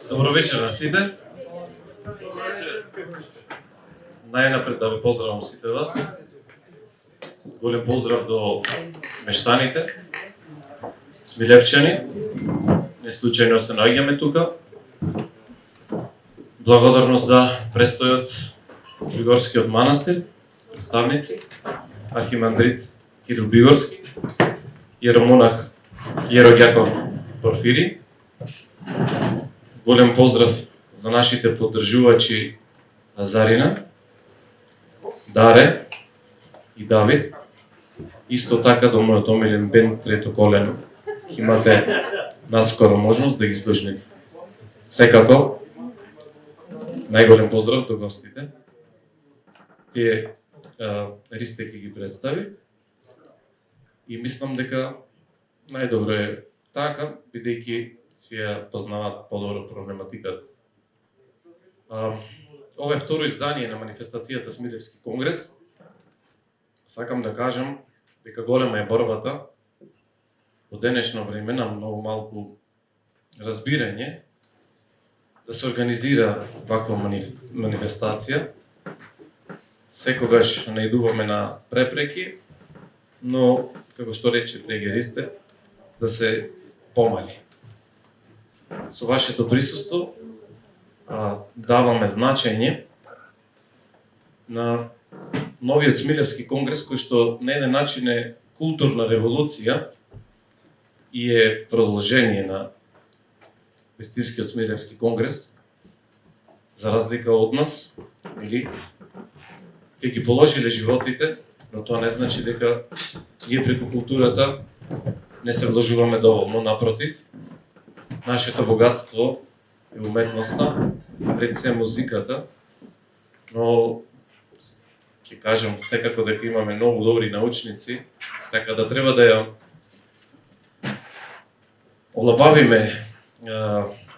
Добро вечер на сите. Најнапред да ве поздравам сите вас. Голем поздрав до мештаните, Смилевчани. Не случајно се наоѓаме тука. Благодарност за престојот Пригорскиот манастир, представници, архимандрит Кирил Бигорски, иеромонах Јерогјаков Порфири. Голем поздрав за нашите поддржувачи Азарина, Даре и Давид. Исто така до мојот омилен бенд Трето колено. Имате наскоро можност да ги слушнете. Секако, најголем поздрав до гостите. Тие Ристе ќе ги представи. И мислам дека најдобро е така, бидејќи си ја познаваат подобро проблематиката. Ова е второ издание на манифестацијата Смилевски конгрес. Сакам да кажам дека голема е борбата во денешно време на многу малку разбирање да се организира ваква манифестација. Секогаш наидуваме на препреки, но како што рече прегеристе, да се помали. Со вашето присуство даваме значење на новиот Смилевски конгрес, кој што на еден начин е културна револуција и е продолжение на вистинскиот Смилевски конгрес, за разлика од нас, или тие ги положиле животите, но тоа не значи дека ние преку културата не се вложуваме доволно, напротив. Нашето богатство е уметноста, пред се музиката, но ќе кажам секако дека имаме многу добри научници, така да треба да ја олабавиме,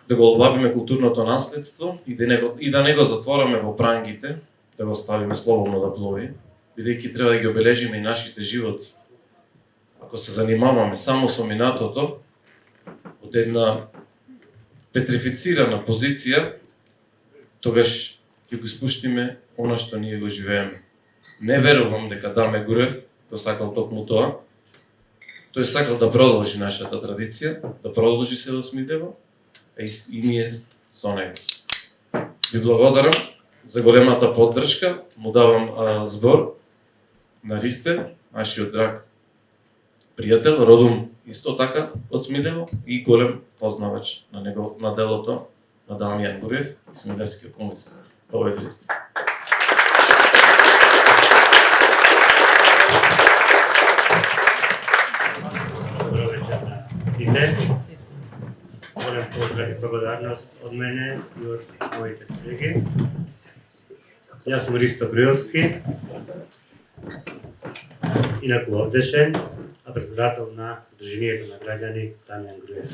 да го олабавиме културното наследство и да не го затвораме во прангите, да го ставиме слободно да плови, бидејќи треба да ги обележиме и нашите животи. Ако се занимаваме само со минатото, од една петрифицирана позиција, тогаш ќе го испуштиме она што ние го живееме. Не верувам дека Даме Груев го сакал токму тоа. Тој сакал да продолжи нашата традиција, да продолжи село Смилево, и ние со него. Ви благодарам за големата поддршка, му давам збор на Ристе, нашиот драг пријател, родом исто така од Смилево и голем познавач на него, на делото на Дамјан Груев и Смилевскиот конгрес. Повеќе Ристе. Добро вечер на сите. Голем поздрав и благодарност од мене и од моите колеги. Јас сум Ристо Груевски, инаку овдешен, а председател на Сдруженијето на граѓани Дамјан Груев.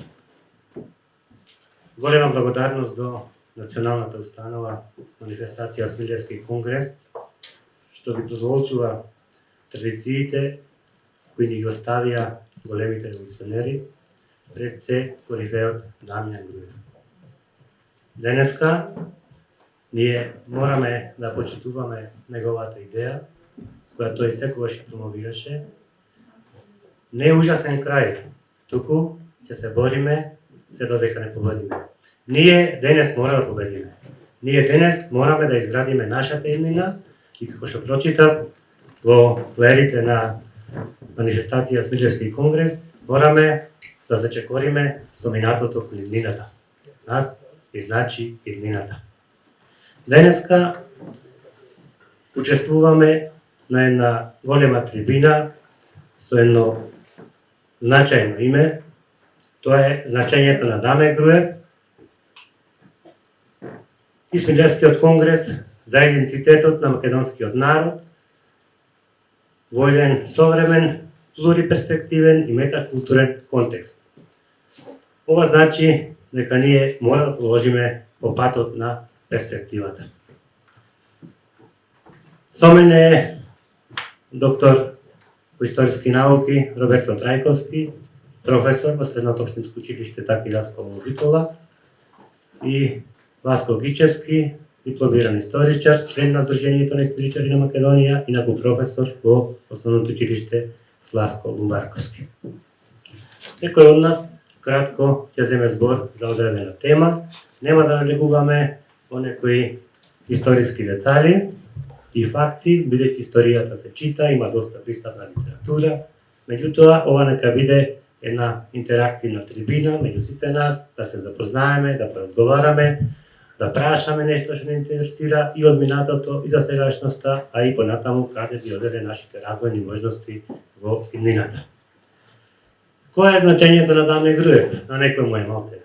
Голема благодарност до Националната установа манифестација Смилевски конгрес, што ги продолжува традициите кои ни ги оставија големите револуционери, пред се корифеот Дамјан Груев. Денеска ние мораме да почитуваме неговата идеја, која тој секогаш промовираше. Не е ужасен крај, туку ќе се бориме се додека не победиме. Ние денес мора да победиме. Ние денес мораме да изградиме нашата иднина и како што прочитав во флерите на манифестација Смилевски конгрес, мораме да се чекориме со минатото кон иднината. Нас и значи иднината. Денеска учествуваме на една голема трибина со едно значајно име. Тоа е значењето на Даме Груев и Смилевскиот конгрес за идентитетот на македонскиот народ во еден современ, плуриперспективен и метакултурен контекст. Ова значи дека ние мора да продолжиме по патот на перспективата. Со мене е доктор по историски науки Роберто Трајковски, професор во Средното општинско училиште Таки Даскалово Битола и Васко Гичевски, дипломиран историчар, член на Сдруженијето на историчари на Македонија и наку професор во Основното училиште Славко Лумбарковски. Секој од нас кратко ќе земе збор за одредена тема. Нема да налегуваме во некои историски детали и факти, бидејќи историјата се чита, има доста пристапна литература. Меѓутоа, ова нека биде една интерактивна трибина меѓу сите нас, да се запознаеме, да поразговараме, да прашаме нешто што не интересира и од минатото, и за сегашноста, а и понатаму каде би оделе нашите развојни можности во иднината. Кој е значењето на Дамјан Груев? На некој му е малце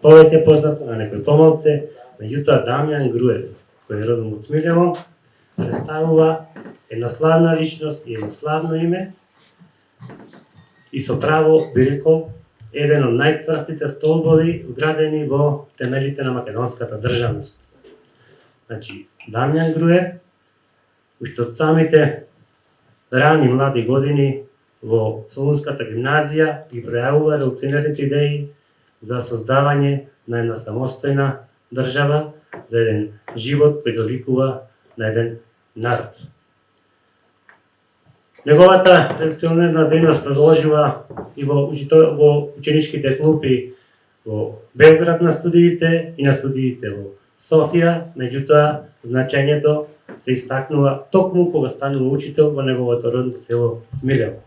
повеќе познато, на некој помалце, меѓутоа Дамјан Груев, кој е родом од Смилјево, представува една славна личност и едно славно име и со право би рекол еден од најцврстите столбови вградени во темелите на македонската државност. Значи, Дамјан Груев, уште од самите рани млади години во Солунската гимназија ги пројавува револуционерните идеи за создавање на една самостојна држава, за еден живот кој доликува на еден народ. Неговата револуционерна дејност продолжува и во ученичките клупи во Белград на студиите и на студиите во Софија, меѓутоа значењето се истакнува токму кога станува учител во неговото родно село Смилјево.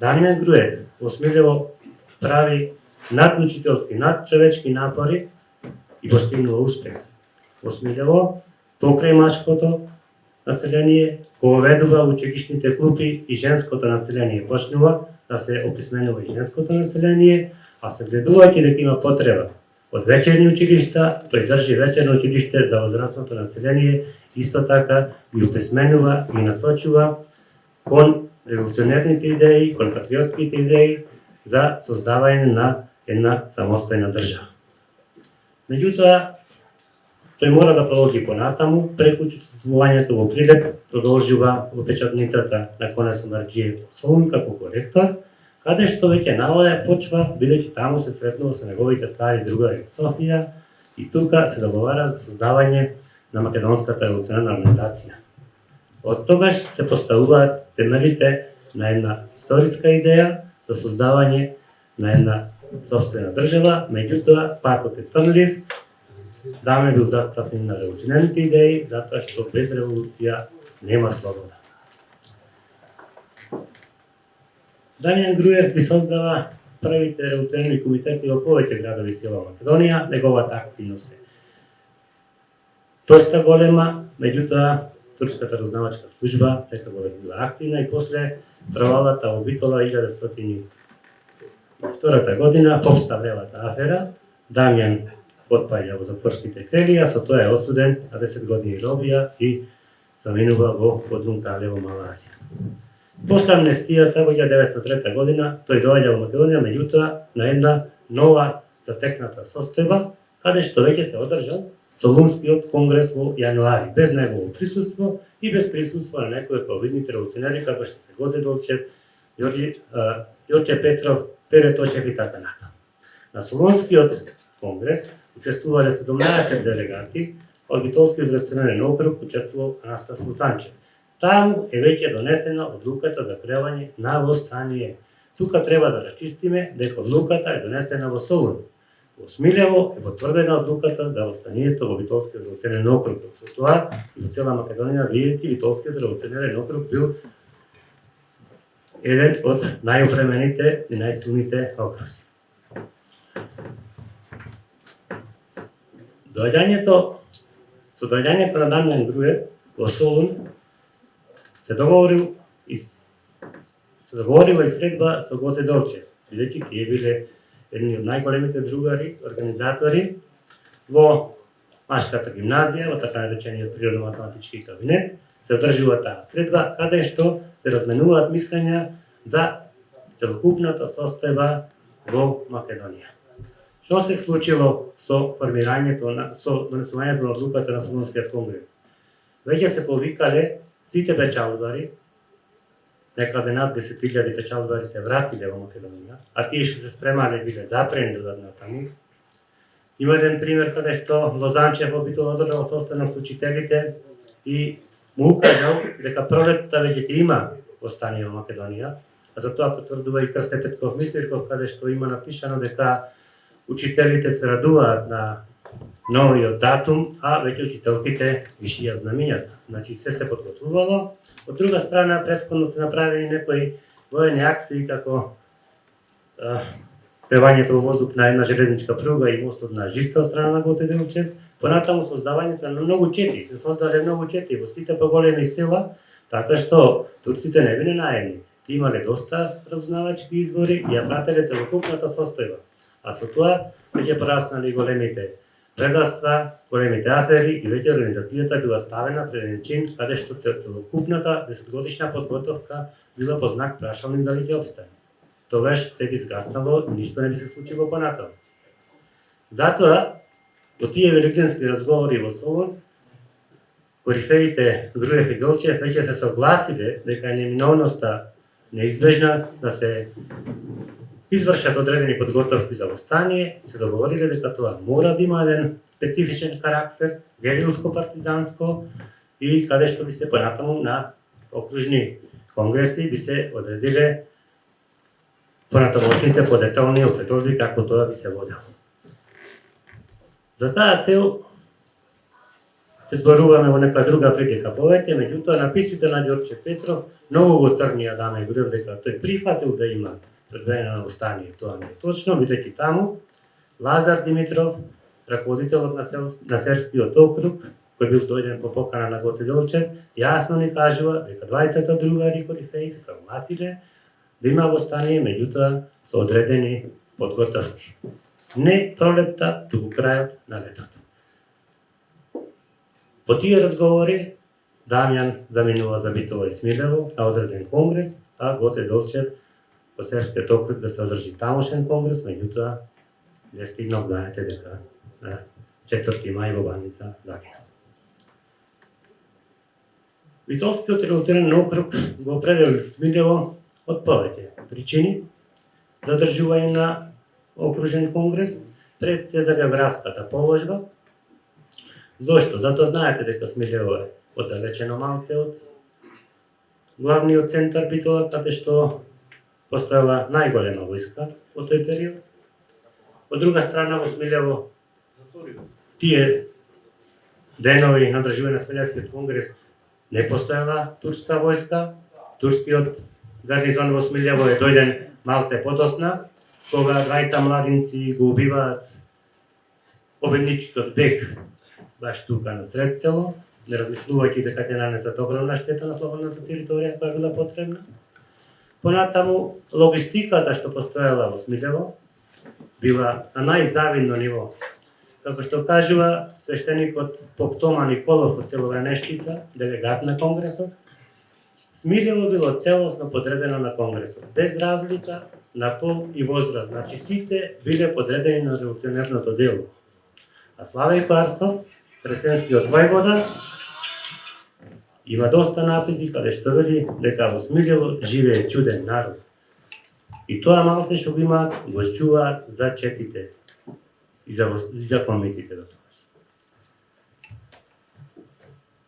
Дамјан Груев во Смилјево прави надучителски, надчовечки напори и постигнува успех. Во Смилјево, покрај машкото население, кога ведува училишните клупи и женското население почнува да се описменува и женското население, а се гледувајќи дека има потреба од вечерни училишта, тој држи вечерно училиште за возрастното население, исто така ги описменува и насочува кон револуционерните идеи, кон патриотските идеи за создавање на една самостојна држава. Меѓутоа, тој мора да продолжи понатаму, преку учествувањето во Прилеп, продолжува во печатницата на Конес Омарџиев во Солун како коректор, каде што веќе навода почва, бидејќи таму се сретнува со неговите стари другари од Софија и тука се договара за создавање на Македонската револуционерна организација. Од тогаш се поставуваат темелите на една историска идеја за создавање на една собствена држава, меѓутоа патот е трнлив. Даме бил заставен на револуционерните идеи, затоа што без револуција нема слобода. Дамјан Груев ги создава првите револуционерни комитети во повеќе градови села Македонија. Неговата активност е доста голема, меѓутоа турската разузнавачка служба секако била активна и после провалата во Битола 1902 година, Попставлевата афера, Дамјан отпаѓа во затворските крели, а со тоа е осуден на 10 години робија и заминува во Подрункалево, Мала Азија. После амнестијата во 1903 година тој доаѓа во Македонија, меѓутоа на една нова затекната состојба, каде што веќе се одржал Солунскиот конгрес во јануари, без негово присуство и без присуство на некои од повидните револуционери како што се Гозе Делчев, Јорче Петров, Пере Точев и така натаму. На Солунскиот конгрес учествувале 17 делегати, од Битолскиот револуционерен округ учествувал Анастас Луцанчев. Таму е веќе донесена одлуката за кревање на востание. Тука треба да рачистиме дека одлуката е донесена во Солун. Во Смилјево е потврдена одлуката за востанието во Битолскиот револуционерен округ. Со тоа и во цела Македонија видите Битолскиот револуционерен округ бил еден од најопремените и најсилните окрузи. Со доаѓањето на Дамјан Груев во Солун се договорила и средба со Гозе Делчев, бидејќи тие биле едни од најголемите другари, организатори во Машката гимназија, во така наречениот природно-математички кабинет, се одржува таа средба, каде што се разменуваат мислења за целокупната состојба во Македонија. Што се случило со донесувањето на одлуката на Солунскиот конгрес? Веќе се повикале сите печалувари некаде над 10.000 печалбари се вратиле во Македонија, а тие што се спремале биле запрени додатно таму. Има еден пример каде што Лозанчев обител одржал состанок со учителите и му укажал дека пролетта веќе ќе има остание во Македонија, а за тоа потврдува и Крсте Петков Мисирков, каде што има напишано дека учителите се радуваат на новиот датум, а веќе учителките вишија знамињата. Значи се подготвувало. Од друга страна, претходно се направени некои воени акции како кревањето во воздух на една железничка пруга и мостот на Жиста од страна на Гоце Делчев, понатаму создавањето на многу чети, се создале многу чети во сите поголеми села, така што турците не биле наивни. Имале доста разузнавачки избори и ја прателе целокупната состојба. А со тоа веќе пораснали големите предавства, големите афери и веќе организацијата била ставена пред еден чин каде што целокупната 10-годишна подготовка била по знак прашалник дали ќе обстане. Тогаш се би згаснало, ништо не би се случило понатаму. Затоа, во тие великденски разговори во Солун, корифеите Груев и Делчев веќе се согласиле дека е неминовноста неизбежна да се извршат одредени подготовки за востание и се договориле дека тоа мора да има еден специфичен карактер, герилско-партизанско и каде што би се понатаму на окружни конгреси би се одредиле понатамошните подетални опредби како тоа би се водело. За таа цел се зборуваме во нека друга прилика повеќе, меѓутоа написите на Ѓорче Петров многу го црнија Даме Груев дека тој прифатил да има предвидено востание. Тоа не е точно, бидејќи таму Лазар Димитров, раководителот на Серскиот округ, кој бил дојден по покана на Гоце Делчев, јасно ни кажува дека двајцата другари корифеи се согласиле да има востание, меѓутоа со одредени подготовки. Не пролетта, туку крајот на летото. По тие разговори Дамјан заминува за Битола и Смилево на одреден конгрес, а Гоце Делчев во Серскиот округ да се одржи тамошен конгрес, меѓутоа не стигнал, знаете дека на 4. мај во Баница загинал. Битолскиот револуционарен округ го определи Смилево од повеќе причини за одржување на окружен конгрес, пред се за географската положба. Зошто? Затоа знаете дека Смилево е оддалечено малце од главниот центар Битола, каде што постоела најголема војска во тој период. Од друга страна, во Смилево, тие денови на одржување на Смилевскиот конгрес не постоела турска војска. Турскиот гарнизон во Смилево е дојден малце подосна, кога трајца младинци го убиваат победничкиот бег баш тука на сред село, не размислувајќи дека ќе нанесат огромна штета на слободната територија која била потребна. Понатаму, логистиката што постоела во Смилево била на најзавидно ниво. Како што кажува свештеникот поп Тома Николов од село Вранештица, делегат на конгресот, Смилево било целосно подредено на конгресот, без разлика на пол и возраст, значи сите биле подредени на револуционерното дело. А Славејко Арсов, кресенскиот војвода, има доста написи каде што вели дека во Смилево живее чуден народ. И тоа малце што го имаат, го чуваат за четите и за комитите до тогаш.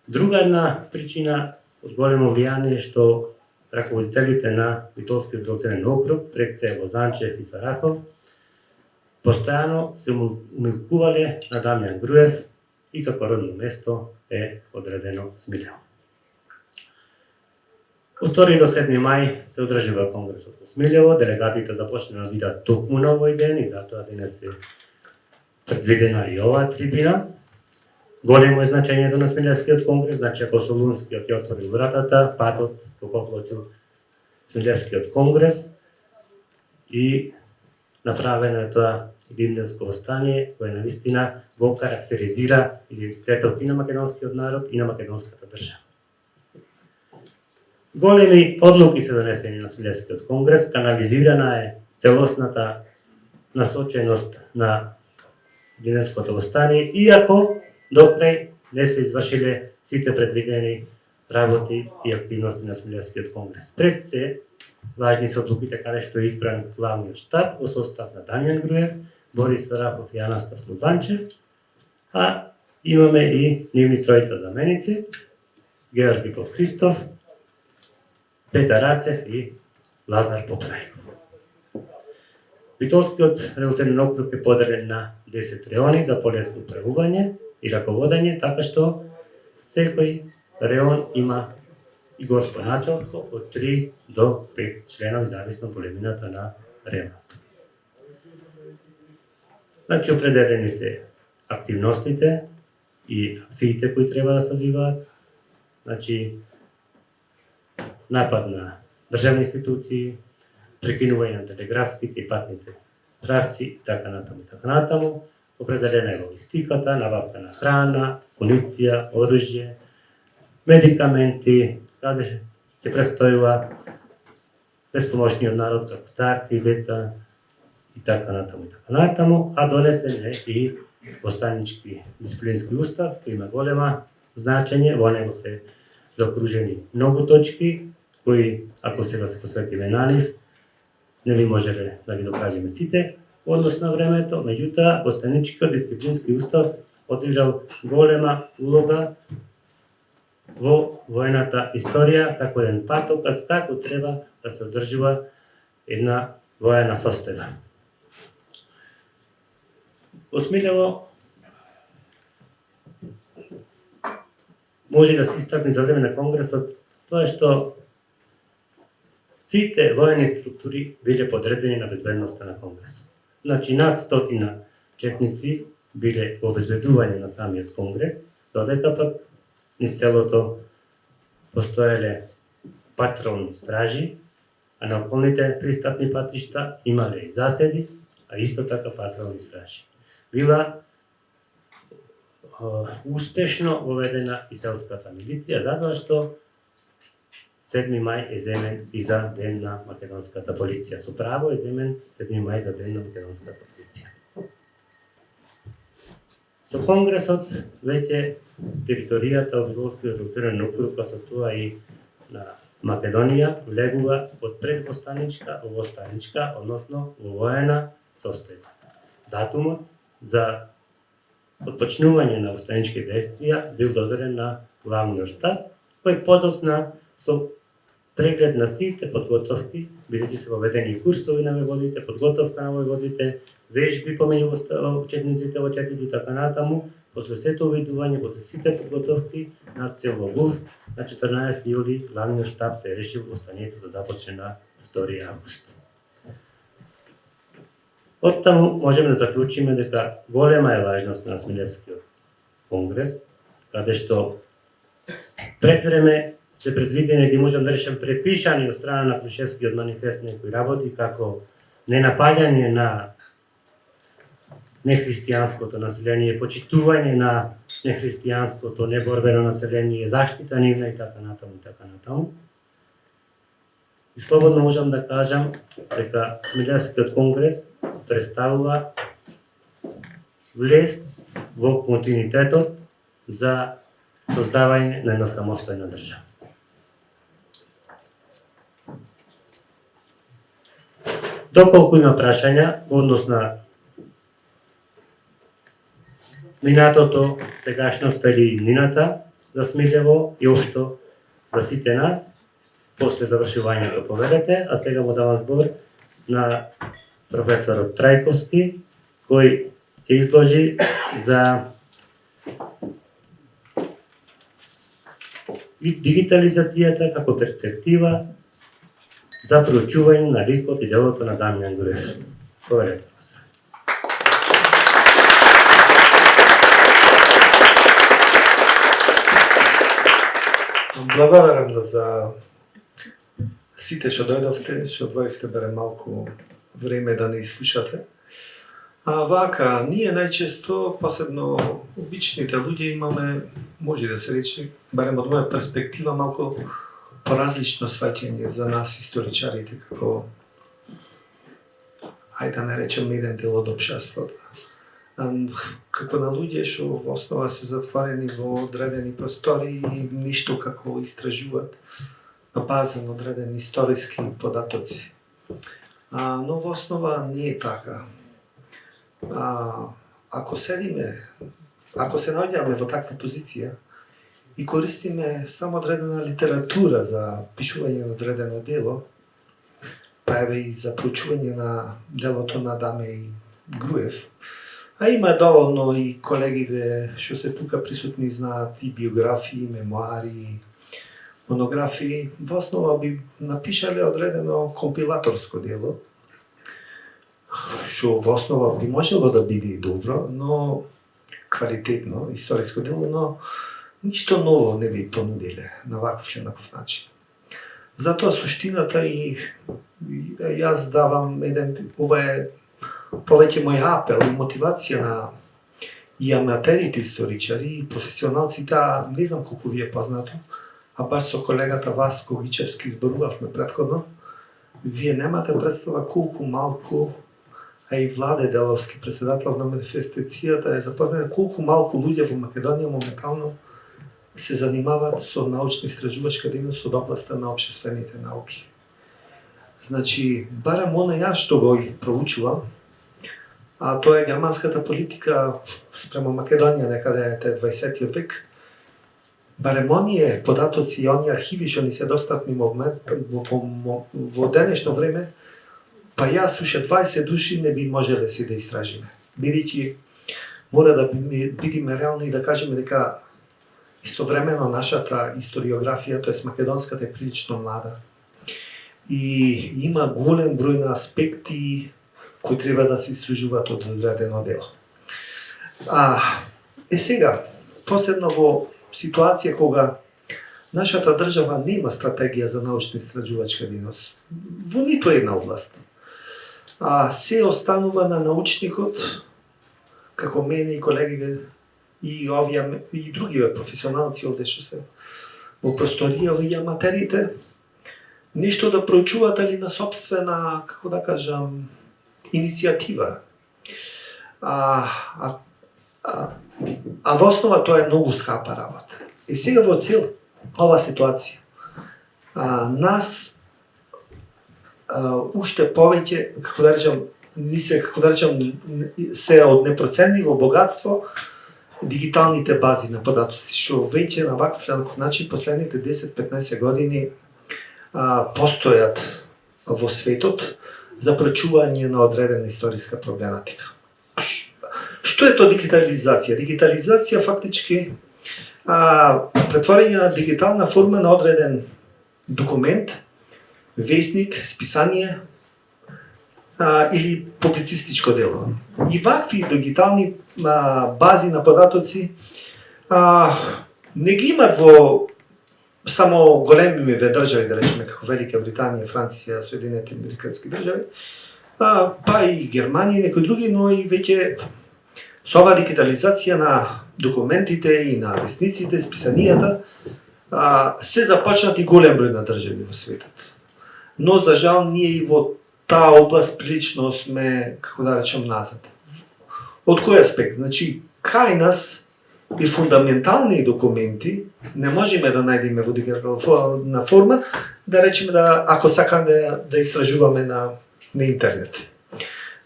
Друга една причина од големо влијание што раководителите на Битолскиот револуционарен округ, пред се Лозанчев и Сарахов, постојано се умилкувале на Дамјан Груев и како родно место е одредено Смилево. Од 2 до 7 мај се одржува конгресот во Смилево, делегатите започнаа да видат токму на овој ден и затоа денес е предвидена и оваа трибина. Големо е значењето на Смилевскиот конгрес, значи ако Солунскиот ја отворил вратата, патот го поклучил Смилевскиот конгрес и направено е тоа Илинденско востание, кое навистина го карактеризира идентитетот и на македонскиот народ и на македонската држава. Големи одлуки се донесени на Смилевскиот конгрес, канализирана е целосната насоченост на Илинденското востание, иако докрај не се извршиле сите предвидени работи и активности на Смилевскиот конгрес. Пред се, важни се одлуките каде што е избран главниот штаб во состав на Дамјан Груев, Борис Сарафов и Анастас Лозанчев, а имаме и нивни тројца заменици, Георги Попхристов, Петар Рацев и Лазар Поправиков. Битолскиот револуционен округ е поделен на 10 реони за полесно управување и раководење, така што секој реон има и горско началство од 3 до 5 членови, зависно големината на реонот. Значи, определени се активностите и акциите кои треба да се одвиваат. Значи, напад на државни институции, прекинување на телеграфските и патните правци и така натаму. Определена е логистиката, набавка на храна, муниција, оружје, медикаменти, каде ќе престојува безпомошниот народ, како старци и деца и така натаму, а донесен е и постанички дисциплински устав, кој има голема значење, во него се заокружени многу точки, кои, ако сега се посветиме на нив, не би можеле да ги докажеме сите однос на времето, меѓутоа, постаничкиот дисциплински устав одиграл голема улога во воената историја, како еден патоказ, како треба да се одржува една воена состојба. Во Смилево може да се истакне за време на Конгресот тоа што сите воени структури биле подредени на безбедноста на Конгресот. Значи, над 100 четници биле во обезбедување на самиот Конгрес, додека пак низ целото постоеле патролни стражи, а на околните пристапни патишта имале и заседи, а исто така патролни стражи. Била успешно воведена и селската милиција, затоа што 7 мај е земен и за ден на македонската полиција. Со право е земен 7 мај за ден на македонската полиција. Со Конгресот веќе територијата од Битолскиот револуционен округ, па со тоа и на Македонија, влегува од предвостаничка во востаничка, односно во воена состојба. Датумот за отпочнување на востанички действија бил додаден на главниот штаб, кој подосна со преглед на сите подготовки, бидејќи се воведени курсови на војводите, подготовка на војводите, вежби помеѓу учетниците во четите и така натаму, после сето увидување, после сите подготовки на Целогур, на 14 јули главниот штаб се решил востанието да започне на 2 август. Оттаму можеме да заклучиме дека голема е важност на Смилевскиот конгрес, каде што пред време се предвидени, ги можам да речем, препишани од страна на Клишевскиот манифест некои работи, како ненапаѓање на нехристијанското население, почитување на нехристијанското неборбено население, заштита нивна и така натаму. И слободно можам да кажам дека Смилевскиот конгрес представува влез во континуитетот за создавање на една самостојна држава. Доколку има прашања во однос на минатото, сегашноста или иднината за Смилево и општо за сите нас, после завршувањето поведете, а сега му давам збор на професорот Трајковски, кој ќе изложи за дигитализацијата како перспектива за проучување на ликот и делото на Дамјан Груев. Поведете, професор. Благодарам за сите што дојдовте, што одвоивте барем малку време да не слушате. А вака, ние најчесто, посебно обичните луѓе, имаме, може да се рече, барем од моја перспектива, малку поразлично сваќање за нас историчарите, како, ајде да не речем, еден дел од општеството. како на луѓе што во основа се затворени во одредени простори и ништо како истражуваат на база на одредени историски податоци. Но во основа не е така. Ако се наоѓаме во таква позиција и користиме само одредена литература за пишување на одредено дело, па еве и за проучување на делото на Даме и Груев, а има доволно и колегиве што се тука присутни знаат и биографии, мемуари, монографии, во основа би напишале одредено компилаторско дело, што во основа би можело да биде и добро, но квалитетно историско дело, но ништо ново не би понудиле на ваков или наков начин. Затоа суштината и јас давам ова е повеќе мој апел и мотивација на и аматерите историчари и професионалците, не знам колку ви е познато, а баш со колегата Васко Гичевски зборувавме претходно, вие немате представа колку малку, а и Владе Деловски, председател на манифестацијата, е запознат колку малку луѓе во Македонија моментално се занимаваат со научно-истражувачка дејност од областа на општествените науки. Значи, барем јас што го проучувам, а тоа е германската политика спрема Македонија некаде е 20 век, барем оние податоци и оние архиви што ни се достапни во денешно време, па јас уште 20 души не би можеле си да истражиме. Бидејќи мора да бидеме реални и да кажеме дека истовремено нашата историографија, тоест македонската е прилично млада. И има голем број на аспекти кои треба да се истражуваат од одредено дело. Сега, посебно во ситуација кога нашата држава нема стратегија за научно-истражувачка дејност во ниту една област. Се останува на научникот, како мене и колегиве и овие и другиве професионалци овде што се во просторија и аматерите, нешто да проучуваат али на сопствена, како да кажам, иницијатива. Во основа тоа е многу скапа работа. И сега во цел ова ситуација, нас уште повеќе, како да речем, се од непроценливо богатство дигиталните бази на податоци, што веќе на ваков начин последните 10-15 години постојат во светот за проучување на одредена историска проблематика. Што е тоа дигитализација? Дигитализација фактички претворање на дигитална форма на одреден документ, весник, списание или публицистичко дело. И вакви дигитални бази на податоци не ги имат во само големиве држави, да речеме како Велика Британија, Франција, Соединените американски држави, па и Германија и некои други, но и веќе со оваа дигитализација на документите и на весниците, списанијата, се започнати голем број на држави во светот. Но за жал ние и во таа област прилично сме, како да речем, назад. Од кој аспект? Значи, кај нас и фундаментални документи не можеме да најдеме во дигитална форма, да речеме ако сакаме да истражуваме на интернет.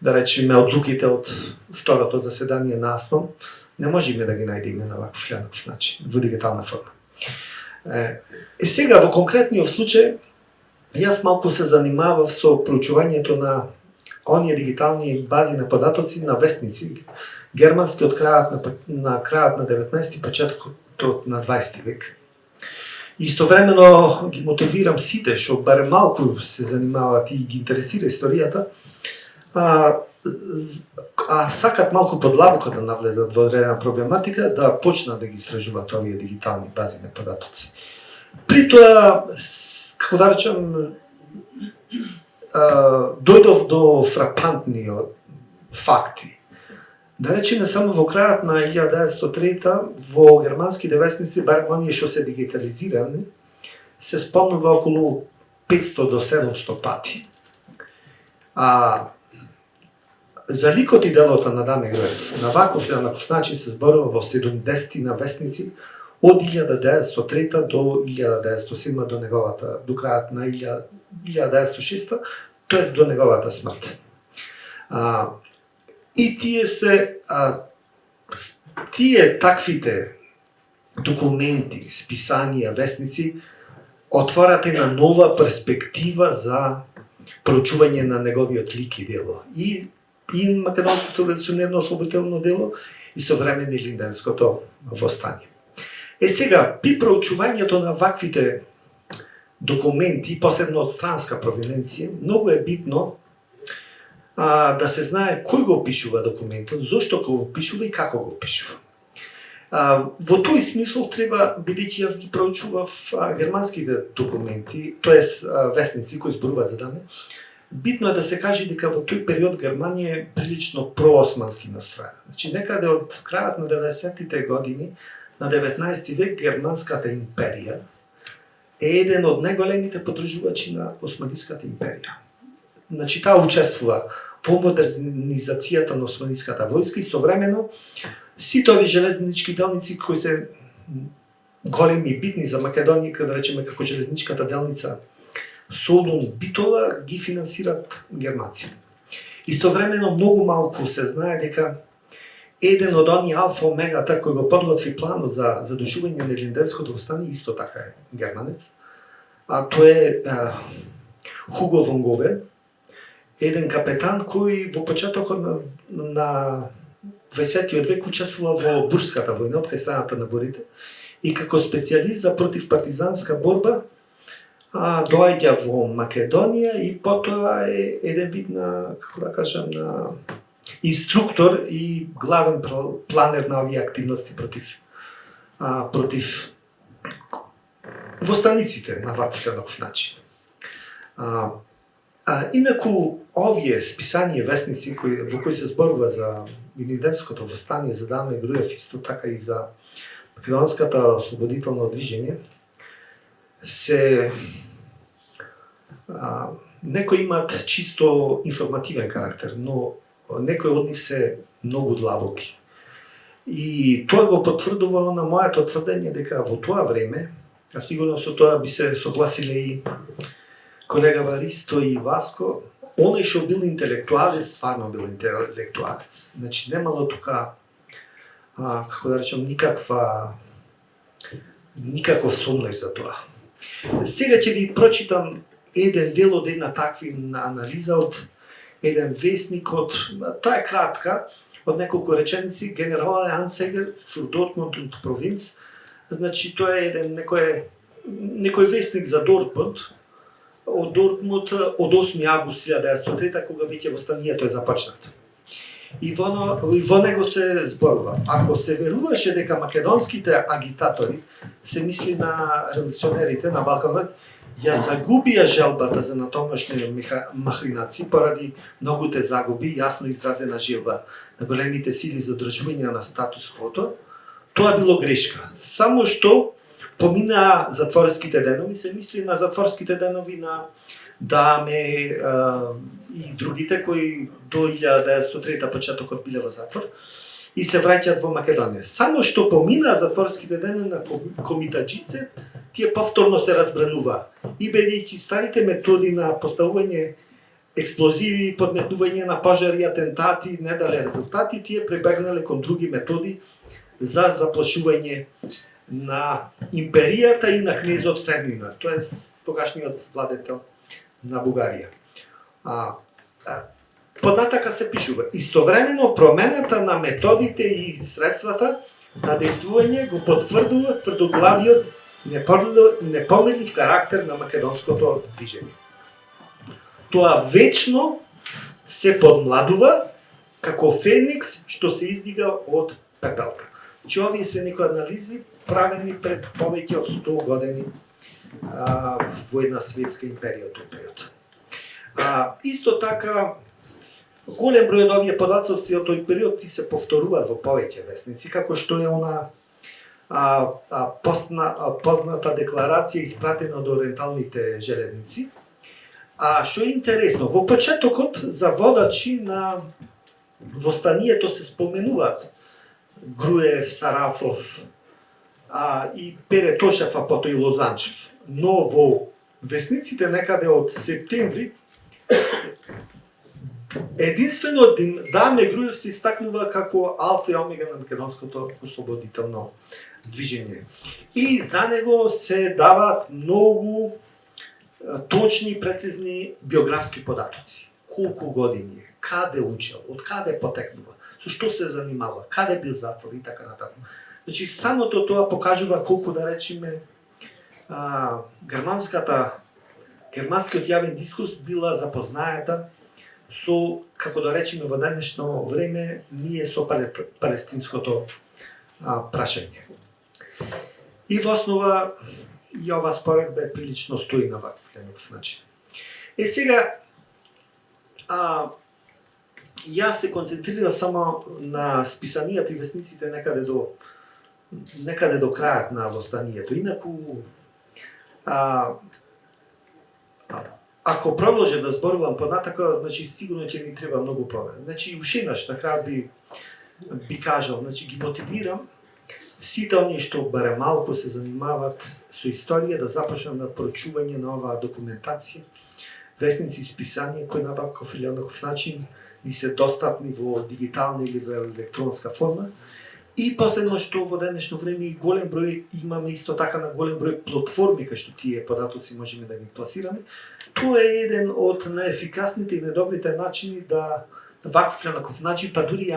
Да речеме одлуките од второто заседание на АСНОМ, не можеме да ги најдеме на ваков начин, во дигитална форма. Сега, во конкретниот случај, јас малку се занимавав со проучувањето на оние дигитални бази на податоци на весници, германски од крајот на 19 почетокот на 20 век. Истовремено ги мотивирам сите што барем малку се занимаваат и ги интересира историјата, сакат малку подлабоко да навлезат во одредена проблематика, да почнат да ги истражуваат овие дигитални бази на податоци. При тоа, како да речем, дојдов до фрапантни факти. Да речеме, само во крајот на 1903 во германските весници, барем оние што се дигитализирани, се спомнува околу 500 до 700 пати. За ликот и делото на Даме Груев, на ваков и на начин се зборува во 70 на весници од 1903 до 1907 до неговата, до крајот на 1906, тоест до неговата смрт. И тие таквите документи, списанија, весници отварат една нова перспектива за проучување на неговиот лик и дело. И македонското револуционерно ослободително дело и современо линденското востание. Сега, при проучувањето на ваквите документи, посебно од странска провиненција, многу е битно да се знае кој го пишува документот, зошто го пишува и како го пишува. Во тој смисол треба, бидејќи јас ги проучував германските документи, тоест весници кои зборуваат за Даме, битно е да се каже дека во тој период Германија е прилично проосмански настроена. Значи некаде од крајот на 90-тите години на 19 век Германската империја е еден од најголемите подржувачи на Османската империја. Значи таа учествува во модернизацијата на османската војска и современо сите овие железнички делници кои се големи и битни за Македонија, да речеме како железничката делница Солун Битола, ги финансират германци. Истовремено многу малку се знае дека еден од оние алфа омегата кој го подготви планот за задушување на линденското востание исто така е германец. А тој е Хуго фон Говен, еден капетан кој во почетокот на 20 век учествува во Бурската војна од кај страната на борите и како специјалист за противпартизанска борба доаѓа во Македонија и потоа е еден вид на, како да кажам, на инструктор и главен планер на овие активности против востаниците на ваков начин. Инаку овие списанија весници во кои се зборува за Илинденското востание, за Даме Груев, исто така и за македонската ослободително движење, некои имаат чисто информативен карактер, но некои од нив се многу длабоки. И тоа го потврдува на моето тврдење дека во тоа време, а сигурно со тоа би се согласиле и колега Варисто и Васко, оној што бил интелектуалец, стварно бил интелектуалец. Значи немало тука, како да речем, никаков сомнеж за тоа. Сега ќе ви прочитам еден дел од една таква анализа од еден вестник тоа е кратка, од неколку реченици, генерал Анцегер фур Дортмунд провинц. Значи тоа е еден некој вестник за Дортмунд, од Дортмунд од 8 август 1903, кога веќе востанието е започнато. И во него се зборува. Ако се веруваше дека македонските агитатори, се мисли на револуционерите на Балканот, ја загубија желбата за натомашни махинации поради многуте загуби, јасно изразена желба на големите сили за одржување на статус-квото, тоа било грешка. Само што поминаа затворските денови, се мисли на затворските денови на Даме и другите кои до 1903 почетокот биле во затвор и се враќаат во Македонија. Само што поминаа затворските денови на комитаджице, тие повторно се разбранува. И бидејќи старите методи на поставување експлозиви, подметнување на пожари, атентати, не дале резултати, тие прибегнале кон други методи за заплашување на империјата и на кнезот Фердинанд, тоест тогашниот владетел на Бугарија. Поднатака се пишува: истовремено промената на методите и средствата на действување го потврдува тврдоглавиот непомирлив карактер на македонското движење. Тоа вечно се подмладува како феникс што се издига од пепелка. Че овие се некои анализи правени пред повеќе од 100 години во една светска империја од тој период. Исто така, голем број од овие податоци од тој период ти се повторуваат во повеќе весници, како што е она позната декларација испратена до ориенталните железници. Што е интересно, во почетокот за водачи на во станието се споменуваат Груев, Сарафов, и Пере Тошев, а потоа и Лозанчев. Но во весниците некаде од септември единствено Даме Груев се истакнува како алфа и омега на македонското ослободително движење. И за него се даваат многу точни и прецизни биографски податоци. Колку години е, каде учел, од каде потекнува, со што се занимава, каде бил затвор и така натаму. Значи, самото тоа покажува колку, да речеме, германскиот јавен дискурс била запознаета со, како да речеме, во денешно време, ние со палестинското прашање. И во основа, и ова споредба прилично стои на ваков начин. Сега, јас се концентрирав само на списанијата и весниците некаде до крајот на востанието. Инаку, ако продолжев да зборувам понатака, значи сигурно ќе ни треба многу повеќе. Значи уште еднаш на крај би кажал, значи ги мотивирам сите оние што барем малку се занимаваат со историја да започнат на прочување на оваа документација, весници и списанија кои на ваков или онаков начин и се достапни во дигитална или во електронска форма. И последно што во денешно време и голем број имаме исто така на голем број платформи кај што тие податоци можеме да ги пласираме. Тоа е еден од најефикасните и најдобрите начини да ваков некаков начин, па дури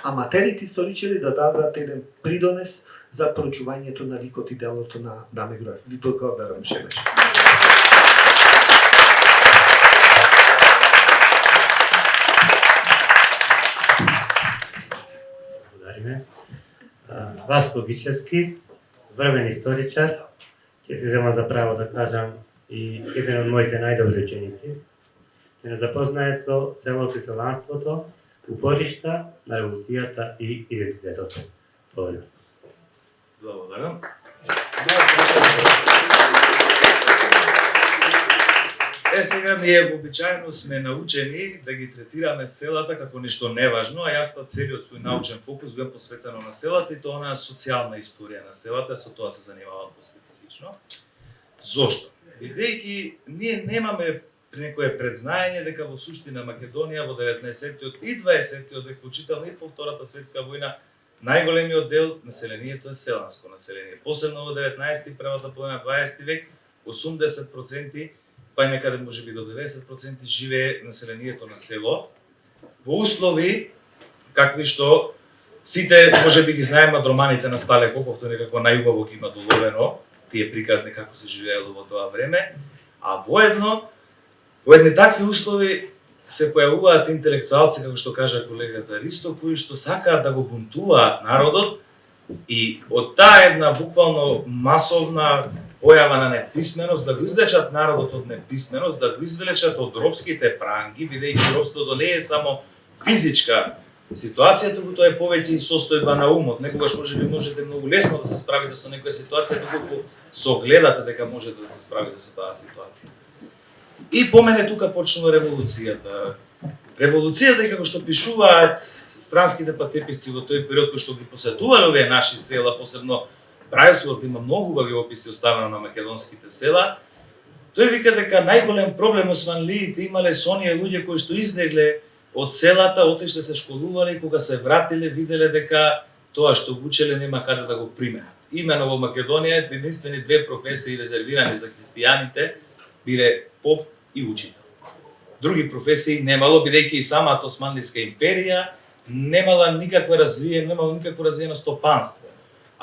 аматерите историчари да дадат еден придонес за проучувањето на ликот и делото на Даме Груев. Ви благодарам уште еднаш. Благодариме. Васко Гичевски, врвен историчар, ќе се зема за право да кажам и еден од моите најдобри ученици. Ќе не запознае со селото и селанството, упоришта на револуцијата и идентитетот. Благодарам. Благодарам. Сега ние обичаено сме научени да ги третираме селата како нешто неважно, а јас па целиот свој научен фокус бил посветено на селата и тоа на социјална историја на селата, со тоа се занимавам поспецифично. Зошто? Бидејќи ние немаме некое предзнаење дека во суштина Македонија во 19-тиот и 20-тиот век, вклучително и по Втората светска војна, најголемиот дел населението е селанско население. Посебно во 19-ти и првата половина 20 век, 80%, па и некаде може би до 90% живее населението на село, во услови какви што сите може би ги знаеме од романите на Стале Попов, тој некако најубаво ги има доловено тие приказни како се живеело во тоа време, а воедно во едни такви услови се појавуваат интелектуалци, како што кажа колегата Ристо, кои што сакаат да го бунтуваат народот и од таа една буквално масовна појава на неписменост, да го излечат народот од неписменост, да го извлечат од робските пранги, бидејќи робството не е само физичка ситуација, туку тоа е повеќе и состојба на умот. Некогаш можете многу лесно да се справите со некоја ситуација, доколку согледате дека можете да се справите со таа ситуација. И по мене тука почнува револуцијата. Револуцијата, како што пишуваат странските патеписци во тој период кој што ги посетувале овие наши села, посебно Брајсвот има многу убави описи оставено на македонските села. Тој вика дека најголем проблем османлиите имале со оние луѓе кои што излегле од селата, отишле се школувале и кога се вратиле виделе дека тоа што го учеле нема каде да го применат. Имено во Македонија единствени две професии резервирани за христијаните биле поп и учител. Други професии немало, бидејќи и самата Османлиска империја немало никакво развиено стопанство.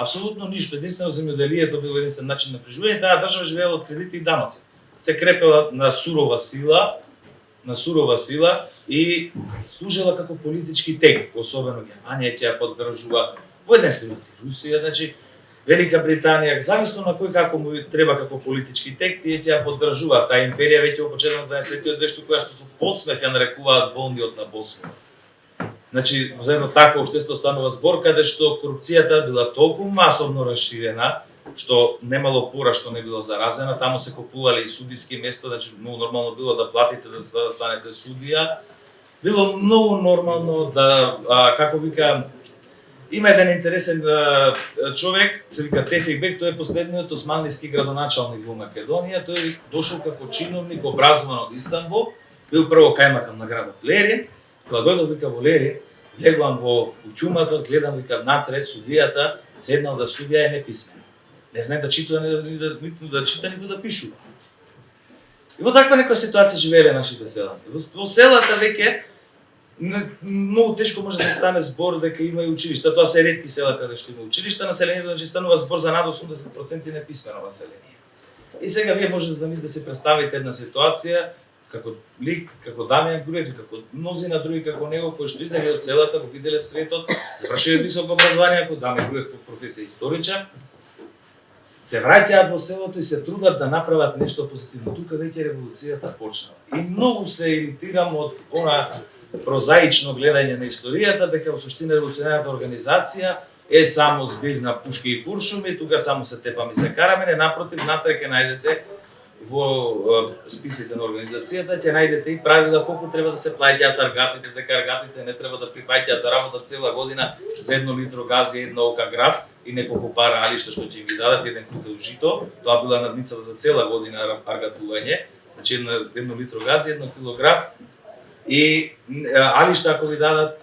Апсолутно ништо, единствено земјоделието било единствен начин на преживување, таа држава живеела од кредити и даноци. Се крепела на сурова сила и служела како политички тек, особено Германија ќе ја поддржува во еден период и Русија, значи Велика Британија, зависно на кој како му треба како политички тек, тие ќе ја поддржуваат. Таа империја веќе во почетокот на 20-тиот век, која што со подсмех ја нарекуваат болниот на Босфор. Значи, во едно такво општество станува збор каде што корупцијата била толку масовно расширена, што немало пора што не било заразена, таму се купувале и судиски места, значи многу нормално било да платите да станете судија. било многу нормално да, како вика, има еден интересен човек, се вика Тефик Бек, тој е последниот османлиски градоначалник во Македонија, тој дошол како чиновник, образован од Истанбул, бил прво кајмакам на градот Лерин, кога дојдов вика во Лерин, легувам во ќуматот, гледам вика внатре судијата, седнал да судија е неписмен. Не знае да чита, ниту да чита, ниту да пишува. И во таква некоја ситуација живееле нашите селани. Во селата веќе многу тешко може да се стане збор дека има и училишта. Тоа се ретки села каде што има училишта, населението значи станува збор за над 80% неписмено население. И сега вие може да замислите да се представите една ситуација како лик, како Дамјан Груев, како мнозина други како него кои што излегле од селата, го виделе светот, завршиле високо образование, како Дамјан Груев по професија историчар, се враќаат во селото и се трудат да направат нешто позитивно. Тука веќе револуцијата почнала. И многу се иритирам од она прозаично гледање на историјата, дека во суштина револуционарната организација е само збир на пушки и куршуми, тука само се тепаме и се караме, не напротив, натре ќе најдете во списите на организацијата, ќе најдете и правила колку треба да се плаќаат аргатите, дека аргатите не треба да прифаќаат да работат цела година за 1 литро газ и 1 ока граф и неколку пара алишта што ќе ви дадат, еден кутел жито, тоа била надницата за цела година аргатување, значи 1 литро газ и 1 килограф и алишта ако ви дадат,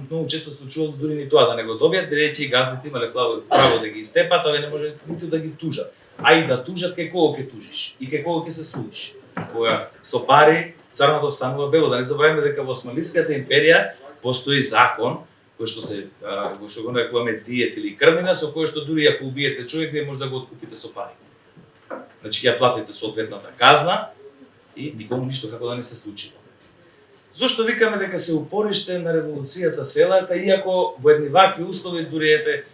многу често случувало дури ни тоа да не го добијат, бидејќи газдите имале право да ги истепат, овие не може ниту да ги тужат. А и да тужат, кај кого ќе тужиш и кај кого ќе се судиш. Кога со пари царното останува бело. Да не забравиме дека во Османлиската империја постои закон кој што го нарекуваме диет или крвнина, со кој што дури ако убиете човек, вие може да го откупите со пари. Значи ќе ја платите соодветната казна и никому ништо како да не се случи. Зошто викаме дека се упориште на револуцијата селата, иако во едни вакви услови дури ете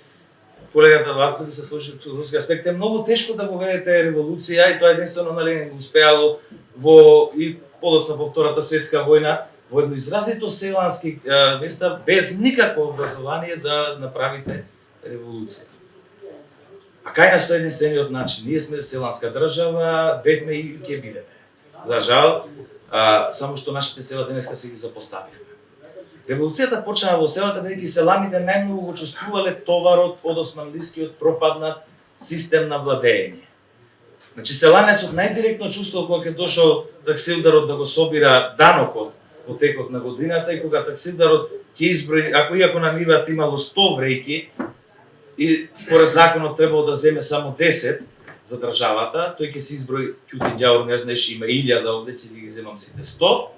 колегата Ватко ги се слуши од руски аспект, е многу тешко да го ведете револуција и тоа единствено на Ленин го успеало во и подоцна во Втората светска војна во едно изразито селански места без никакво образование да направите револуција. А кај нас тоа е единствениот начин. Ние сме селанска држава, бевме и ќе бидеме. За жал, само што нашите села денеска се ги запоставивме. Револуцијата почнаа во селата бидејќи селаните најмногу го чувствувале товарот од османлискиот пропаднат систем на владење. Значи селанецот најдиректно чувствувал кога ќе дошол таксилдарот да го собира данокот во текот на годината и кога таксилдарот ќе изброи, иако на нивата имало 100 врејки и според законот требало да земе само 10 за државата, тој ќе се изброи ќути ѓавор, не знаеш има 1000 овде, ќе ги земам сите 100.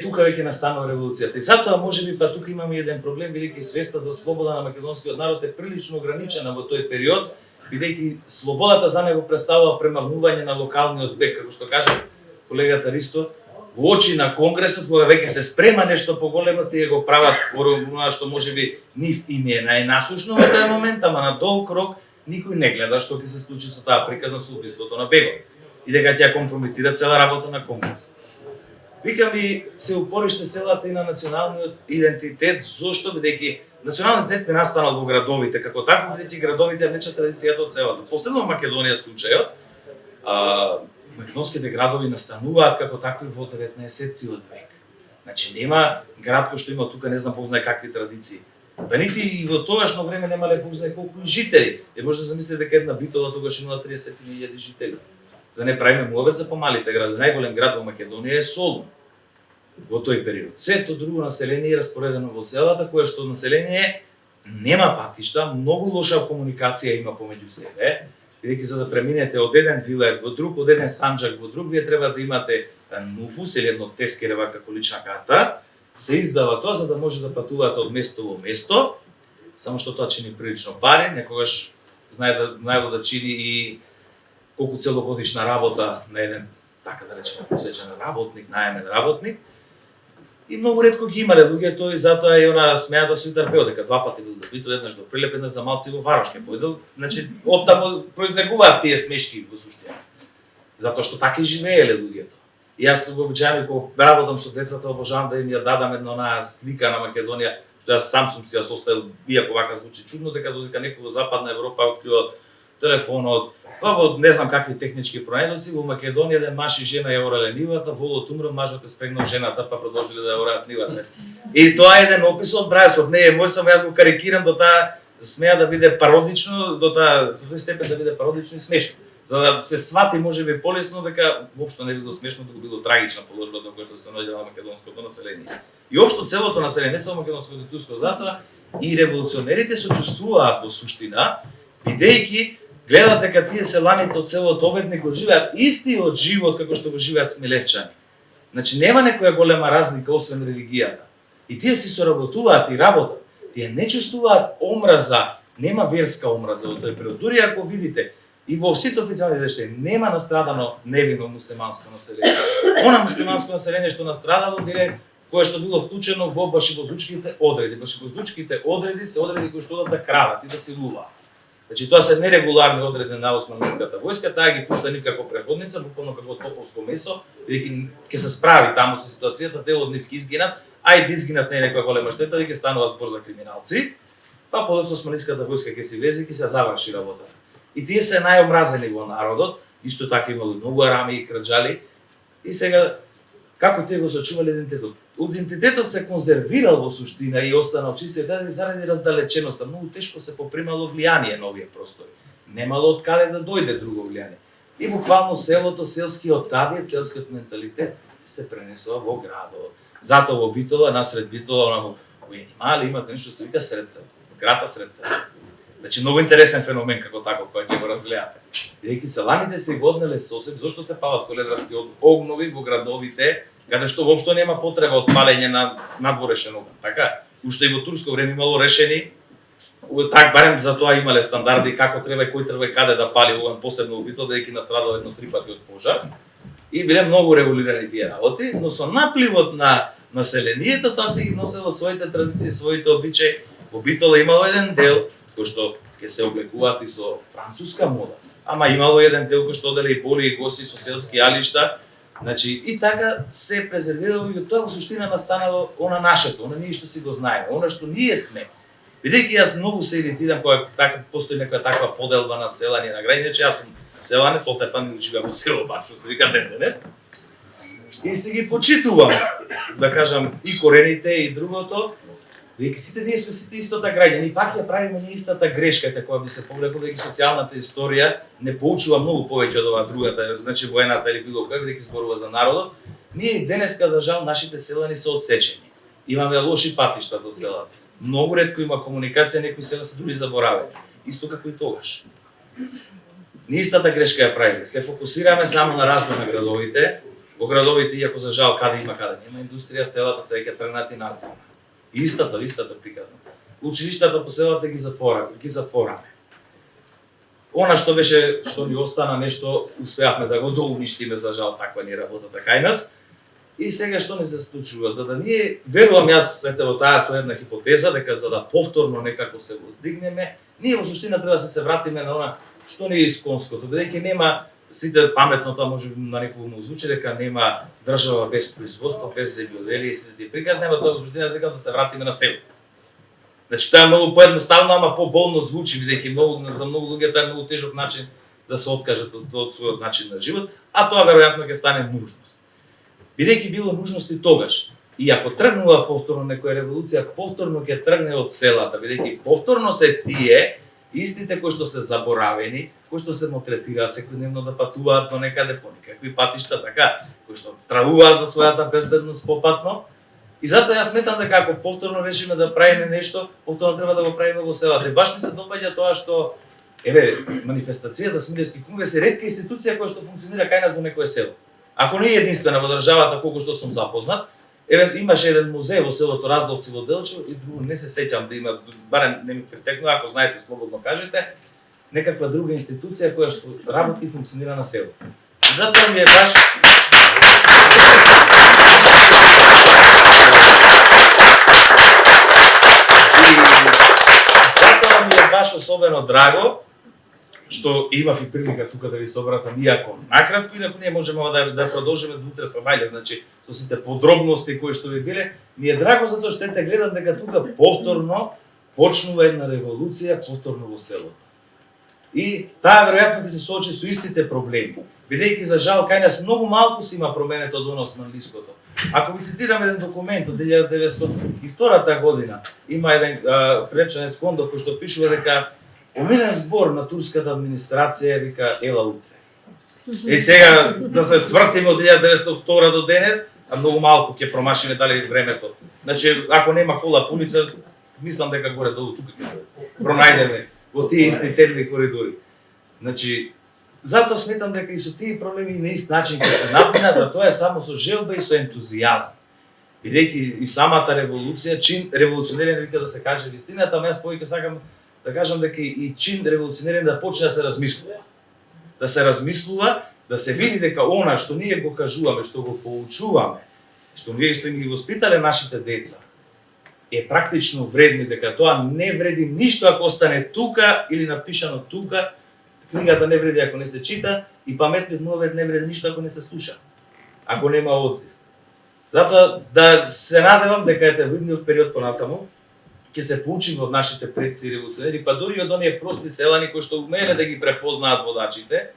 Тука веќе настанува револуцијата. И затоа можеби па тука имаме еден проблем, бидејќи свеста за слобода на македонскиот народ е прилично ограничена во тој период, бидејќи слободата за него представува премавнување на локалниот бек, како што кажа колегата Ристо, во очи на конгресот кога веќе се спрема нешто поголемо, тие го прават она што можеби нив им е најнасушно во тој момент, ама на долг рок никој не гледа што ќе се случи со таа приказна со убиството на Бегот и дека ќе компрометира цела работа на конгресот. Викам ви, се упориште селата и на националниот идентитет, зошто бидејќи националниот идентитет не настанал во градовите како тако, бидејќи градовите влечат традицијата од селата. Посебно во Македонија случајот, македонските градови настануваат како такви во 19-тиот век. Значи нема град кој што има тука не знам Бог знае какви традиции. Да нити и во тогашно време немале Бог знае колку жители. Може да замислите дека една Битола тогаш имала 30.000 жители. Да не правиме муабет за помалите градови. Најголем град во Македонија е Солун во тој период. Сето друго население е распоредено во селата, кое што население нема патишта, многу лоша комуникација има помеѓу себе, бидејќи за да преминете од еден вилајет во друг, од еден санџак во друг, вие треба да имате нуфус или едно тескерева како лична карта, се издава тоа за да може да патувате од место во место, само што тоа чини прилично пари, некогаш знаело да чини и колку целогодишна работа на еден, така да речеме, посечен работник, наемен работник. И многу ретко ги имале луѓето и затоа и она смеа да се ударбео дека 2 пати бил до Битола, еднаш до Прилеп, еднаш за малци во Варош ке појдел. Значи оттаму произлегуваат тие смешки во суштина. Затоа што така и живееле луѓето. И јас обичајно кога работам со децата, обожавам да им ја дадам една онаа слика на Македонија, што јас сам сум си ја составил, иако вака звучи чудно, дека додека некој во Западна Европа открива телефонот, па во не знам какви технички пронајдоци, во Македонија да маж и жена ја орале нивата, волот умрел, мажот е спрегнал жената, па продолжили да ја ораат нивата. И тоа е еден опис од Брајсот, не е мој, само јас го карикирам до таа смеа да биде пародично, до тој степен да биде пародично и смешно. За да се свати можеби полесно дека воопшто не било смешно, туку било трагична положбата која што се наоѓала македонското население. И општо целото население, не само македонското и турско, затоа и револуционерите сочувствуваат во суштина, бидејќи гледат дека тие селаните од селото Обедник го живеат истиот живот како што го живеат смилевчани. Значи нема некоја голема разлика освен религијата. И тие си соработуваат и работат. Тие не чувствуваат омраза, нема верска омраза во тој период. Дури ако видите и во сите официјални извештаи нема настрадано невино муслиманско население. Она муслиманско население што настрадало биле кое што било вклучено во башибозучките одреди. Башибозучките одреди се одреди кои што одат да крадат и да силуваат. Значи тоа се нерегуларни одреди на османската војска, таа ги пушта нив како преходница, буквално како топовско месо, бидејќи ќе се справи таму со ситуацијата, дел од нив ќе изгинат, а и да изгинат не е некоја голема штета, веќе станува збор за криминалци, па подоцна османската војска ќе се влезе и ќе се заврши работата. И тие се најомразени во народот, исто така имало многу арами и краџали, и сега како тие го сочувале идентитетот? Идентитетот се конзервирал во суштина и останал чисто и тази заради раздалеченоста. Многу тешко се попримало влијание на овие простори. Немало од каде да дојде друго влијание. И буквално селото, селскиот табиет, селскиот менталитет се пренесува во градот. Затоа во Битола, насред Битола, во Енимали имате нешто се вика Средцево, грата Средцево. Значи многу интересен феномен како таков кој ќе го разгледате. Бидејќи селаните се го однеле сосеб, зошто се палат коледарски огнови во градовите, каде што воопшто нема потреба од палење на надворешен оган. Така, уште и во турско време имало решени, так барем за тоа имале стандарди како треба и кој треба и каде да пали оган, посебно во Битола, бидејќи настрадал едно 3 пати од пожар. И биле многу регулирани тие работи, но со напливот на населението тоа си ги носело своите традиции, своите обичаи. Во Битола имало еден дел кој што ќе се облекуваат и со француска мода. Ама имало еден дел кој што оделе и поли и госи со селски алишта. Значи и така се презервирало и од тоа во суштина настанало она нашето, она ние што си го знаеме, она што ние сме. Бидејќи јас многу се иритирам кога така постои некоја таква поделба на селани на граѓани, че јас сум селанец, од Тепан живеам во село Баш, што се вика ден денес. И се ги почитувам, да кажам, и корените и другото. Бидејќи сите ние сме сите истота граѓани, пак ја правиме ние истата грешка, која би се повлекла, бидејќи социјалната историја не поучува многу повеќе од оваа другата, значи воената или било која, бидејќи зборува за народот. Ние денеска за жал нашите селани се одсечени. Имаме лоши патишта до селата. Многу ретко има комуникација, некои села се дури заборавени. Исто како и тогаш. Ние истата грешка ја правиме. Се фокусираме само на развој на градовите. Во градовите, иако за жал каде има каде нема индустрија, селата се веќе тргнати настрана. Истата приказна. Училиштата по селата ги затвораме. Она што беше, што ни остана нешто, успеавме да го доуништиме, за жал таква ни работата кај нас. И сега што ни се случува? За да ние, верувам јас, ете во таа со една хипотеза, дека за да повторно некако се воздигнеме, ние во суштина треба да се вратиме на она што ни е исконското, бидејќи нема сите паметно тоа може на некој му звучи дека нема држава без производство, без земјоделие и сите тие приказни, нема тоа во суштина дека да се вратиме на село. Значи тоа е многу поедноставно, ама поболно звучи, бидејќи за многу луѓе тоа е многу тежок начин да се откажат од својот начин на живот, а тоа веројатно ќе стане нужност. Бидејќи било нужност и тогаш, и ако тргнува повторно некоја револуција, повторно ќе тргне од селата, бидејќи повторно се тие истите кои што се заборавени, кои што се малтретираат секојдневно да патуваат до некаде по некакви патишта, така, кои што стравуваат за својата безбедност попатно. И затоа јас сметам дека ако повторно решиме да правиме нешто, повторно треба да го правиме во селата. И баш ми се допаѓа тоа што манифестацијата Смилевски конгрес е ретка институција која што функционира кај нас во некое село. Ако не е единствена во државата колку што сум запознат, имаше еден музеј во селото Разловци во Делчево и друго не се сеќам да има, барем не ми притекнува, ако знаете слободно кажете, некаква друга институција која што работи и функционира на село. Затоа ми е баш особено драго што имав и прилика тука да ви се обратам, иако накратко, инаку ние можеме да продолжиме до утре со мајле, значи со сите подробности кои што ви биле, ми е драго затоа што ете гледам дека тука повторно почнува една револуција повторно во селото. И таа веројатно ќе се соочи со истите проблеми. Бидејќи за жал кај нас многу малку се има променето од однос на Османлиското. Ако ви цитирам еден документ од 1902 година, има еден пречанец Кондо кој што пишува дека омилен збор на турската администрација вика ела утре. И сега да се свртиме од 1902 до денес, а многу малку ќе промашиме дали времето. Значи, ако нема кола по улица, мислам дека горе долу тука ќе се пронајдеме во тие исти темни коридори. Значи, затоа сметам дека и со тие проблеми на ист начин ќе се напинат, а тоа е само со желба и со ентузијазам. Бидејќи и самата револуција, чин револуционерен вика да се каже вистината, ама јас повеќе сакам да кажам дека и чин револуционерен да почне да се размислува. Да се размислува, да се види дека она што ние го кажуваме, што го поучуваме, што ние што ги воспитале нашите деца, е практично вредни, дека тоа не вреди ништо ако остане тука или напишано тука, книгата не вреди ако не се чита и паметниот новиот не вреди ништо ако не се слуша, ако нема одзив. Затоа да се надевам дека ете во идниот период понатаму ќе се поучиме од нашите предци револуционери, па дури од оние прости селани кои што умееле да ги препознаат водачите,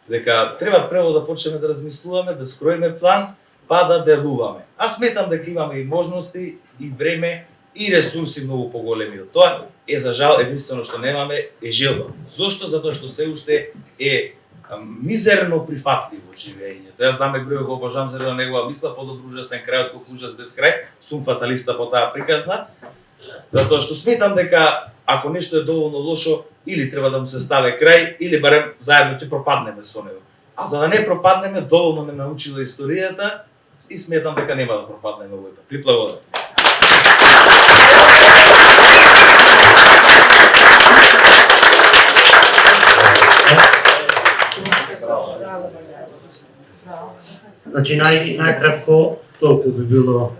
дека треба прво да почнеме да размислуваме, да скроиме план, па да делуваме. Аз сметам дека имаме и можности, и време, и ресурси многу поголеми од тоа. За жал, единствено што немаме е желба. Зошто? Затоа што се уште е мизерно прифатливо живеењето. Јас знаме Груево го обожавам заради негова мисла, подобро ужасен крај од ужас без крај, сум фаталиста по таа приказна. Затоа што сметам дека ако нешто е доволно лошо, или треба да му се стави крај, или барем заедно ќе пропаднеме со него. А за да не пропаднеме, доволно не научила историјата и сметам дека нема да пропаднеме овој пат. Трипла вода. Значи најкратко толку би било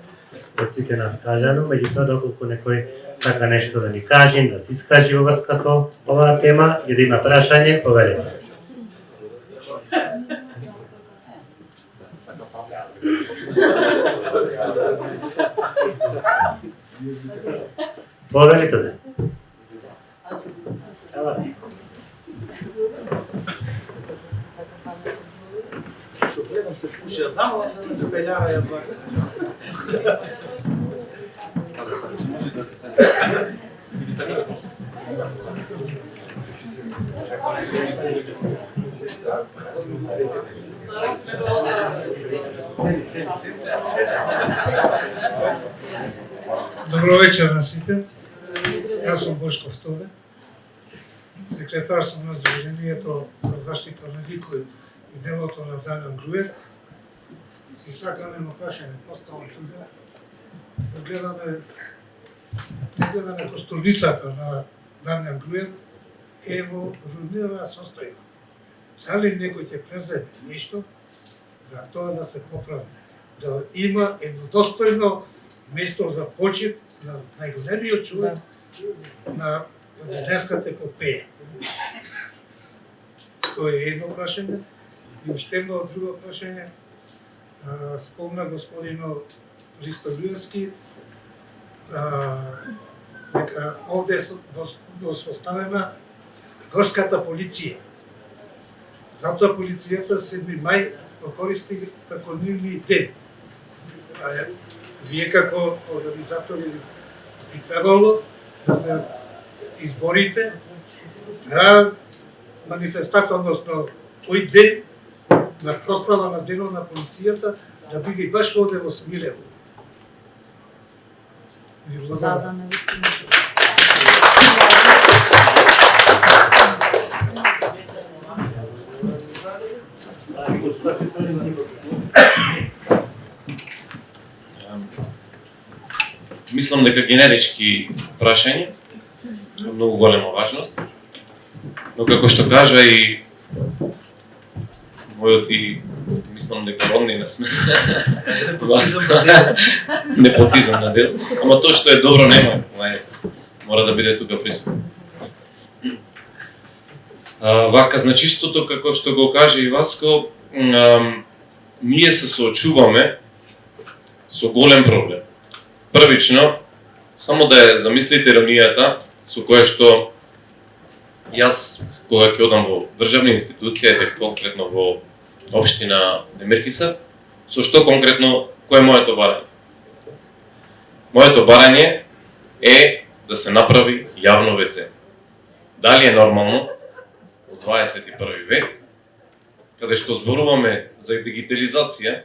од сите нас кажано, меѓутоа доколку некој сака нешто да ни каже, да се искаже во врска со оваа тема и да има прашање, повелете. Повелите да. Што гледам се пуши, а замолам се да пелјава ја два. Добро вечер на сите. Јас сум Бошко Втове, секретар сум на Сдруженијето за заштита на викот и делото на Дамјан Груев. И сакам едно прашање поставам тука. Гледаме костурницата на Дамјан Груев е во руинирана состојба. Дали некој ќе преземе нешто за тоа да се поправи, да има едно достојно место за почит на најголемиот човек на денеската епопеја. Тоа е едно прашање. И уште едно друго прашање. Спомна господино Ристо Груевски дека овде е составена горската полиција. Затоа полицијата 7 мај го користи како нивни ден. Вие како организатори би требало да се изборите да манифестација, односно тој ден на прослава на денот на полицијата да биде баш овде во Смилево. Ви благодарам. Мислам дека генерички прашање многу голема важност, но како што кажа и мојот и мислам дека роднина сме. Непотизам на дел. Ама тоа што е добро нема, мора да биде тука присутно. Вака, значи истото како што го каже и Васко, ние се соочуваме со голем проблем. Првично, само да ја замислите иронијата со која што Јас, кога ќе одам во државна институција, конкретно во општина Демиркисар, со што конкретно, кој е моето барање? Моето барање е да се направи јавно ВЦ. Дали е нормално во 21 век, каде што зборуваме за дигитализација,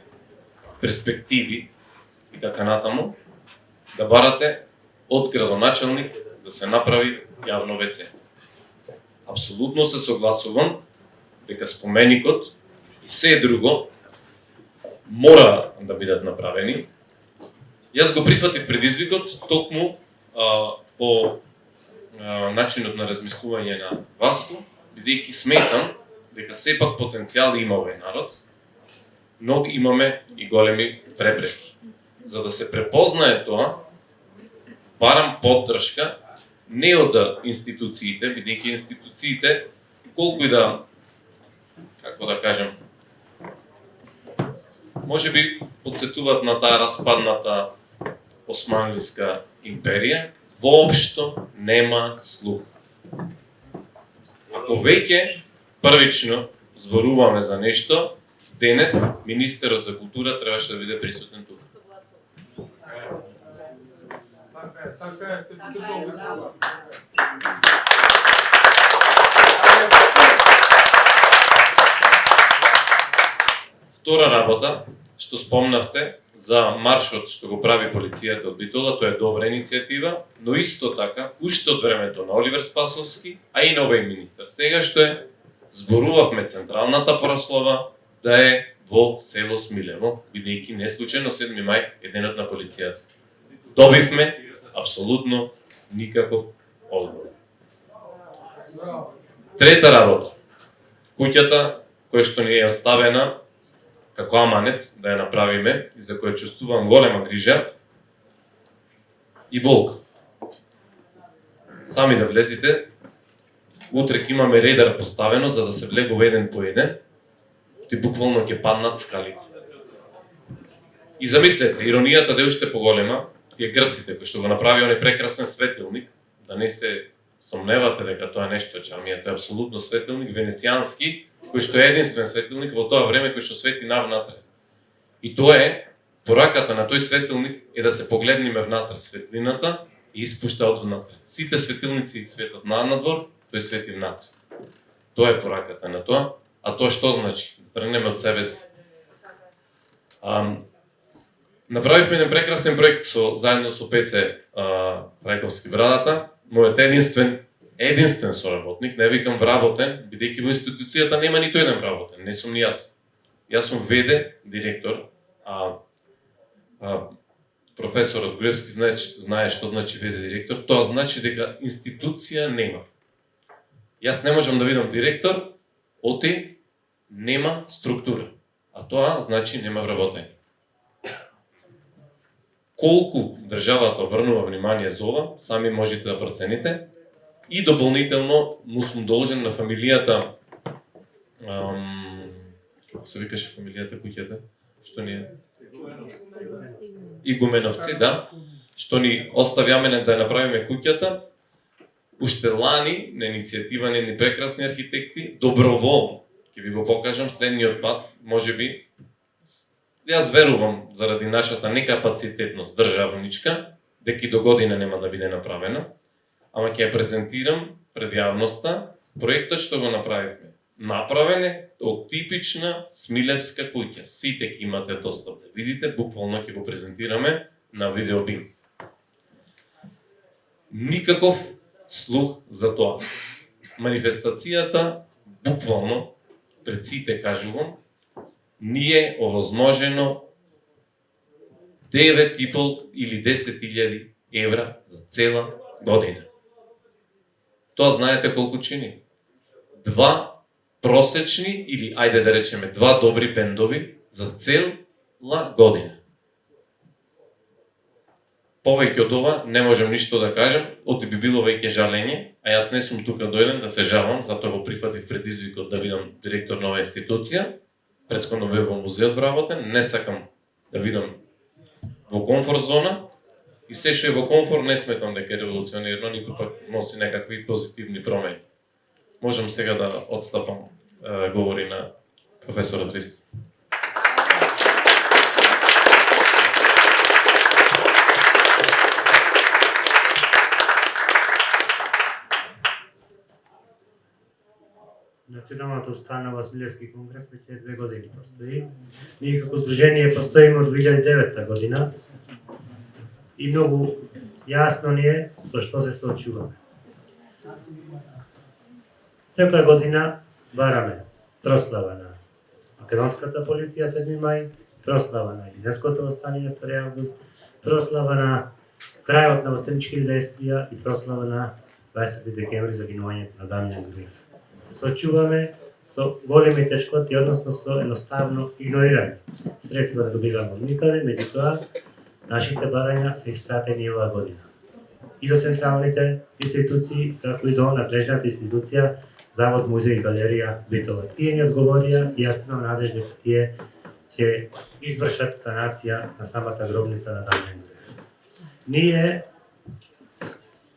перспективи и така натаму, да барате од градоначелник да се направи јавно ВЦ. Апсолутно се согласувам дека споменикот и се друго мора да бидат направени. Јас го прифатив предизвикот токму по начинот на размислување на Васко, бидејќи сметам дека сепак потенцијал има овој народ, но имаме и големи препреки. За да се препознае тоа, барам поддршка не од институциите, бидејќи институциите, колку и да, како да кажем, можеби подсетуваат на таа распадната Османлиска империја, воопшто нема слух. Ако веќе првично зборуваме за нешто, денес министерот за култура требаше да биде присутен тука. Втора работа, што спомнавте за маршот што го прави полицијата од Битола, тоа е добра иницијатива, но исто така, уште од времето на Оливер Спасовски, а и на овој министар. Сега што е, зборувавме централната прослава да е во село Смилево, бидејќи не случајно 7 мај е денот на полицијата. Добивме апсолутно никаков одговор. Трета работа. Куќата која што ни е оставена како аманет да ја направиме и за која чувствувам голема грижа и болка. Сами да влезите, утре ќе имаме редар поставено за да се влегува еден по еден, ти буквално ќе паднат скалите. И замислете, иронијата да е уште поголема, тие грците кои што го направи оној прекрасен светилник, да не се сомневате дека тоа е нешто џамија, тоа е апсолутно светилник венецијански, кој што е единствен светилник во тоа време кој што свети навнатре. И тоа е, пораката на тој светилник е да се погледнеме внатре светлината и испушта од внатре. Сите светилници светат надвор, тој свети внатре. Тоа е пораката на тоа, а тоа што значи? Да тргнеме од себе си. Направивме еден прекрасен проект заедно со Пеце Рајковски Брадата, мојот единствен соработник, не викам вработен, бидејќи во институцијата нема ниту еден вработен, не сум ни јас. Јас сум ВД, директор, професорот Груевски знае што значи ВД директор, тоа значи дека институција нема. Јас не можам да бидам директор, оти нема структура, а тоа значи нема вработење. Колку државата обрнува внимание за ова, сами можете да процените. И дополнително му сум должен на фамилијата, како се викаше фамилијата куќата, што ни е? Игуменовци, да, што ни остави аменет да ја направиме куќата, уште лани на иницијатива на едни прекрасни архитекти, доброволно, ќе ви го покажам следниот пат, можеби, јас верувам заради нашата некапацитетност државничка, дека и до година нема да биде направена, ама ќе ја презентирам пред јавноста проектот што го направивме. Направен е од типична смилевска куќа. Сите ќе имате достап да видите, буквално ќе го презентираме на видеобим. Никаков слух за тоа. Манифестацијата, буквално, пред сите кажувам, ни е овозможено 9,5 или 10.000 евра за цела година. Тоа знаете колку чини? 2 просечни или, ајде да речеме, 2 добри бендови за цела година. Повеќе од ова не можам ништо да кажам, оти би било веќе жалење, а јас не сум тука дојден да се жалам, затоа го прифатив предизвикот да бидам директор на оваа институција. Претходно бев во музеот вработен, не сакам да видам во комфорт зона и се што е во комфорт не сметам дека е револуционерно, ниту пак носи некакви позитивни промени. можам сега да отстапам говори на професорот Ристо. Националната установа Смилевски конгрес веќе 2 години постои. Ние како здружение постоиме од 2009 година и многу јасно ни е со што се соочуваме. Секоја година бараме прослава на македонската полиција 7 мај, прослава на Илијанското востание 2 август, прослава на крајот на восстаничките действија и прослава на 20 декември за гинувањето на Дамјан Груев. Се соочуваме со големи тешкоти, односно со едноставно игнорирање. Средства не добиваме од никаде, меѓутоа нашите барања се испратени оваа година. И до централните институции, како и до надлежната институција Завод, музеј и галерија Битола. Тие ни одговорија и јас сум надеж дека тие ќе извршат санација на самата гробница на Дамјан Груев. Ние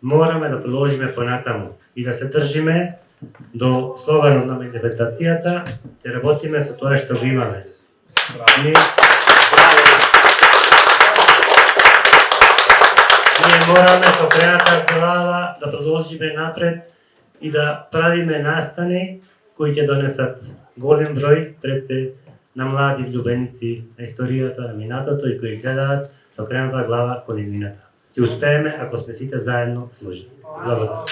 мораме да продолжиме понатаму и да се држиме до слоганот на манифестацијата, ќе работиме со тоа што го имаме. Ние мораме со окрената глава да продолжиме напред и да правиме настани кои ќе донесат голем број пред се на млади влюбеници на историјата, на минатото и кои гледаат со окрената глава кон иднината. Ќе успееме ако сме сите заедно сложени. Благодарам.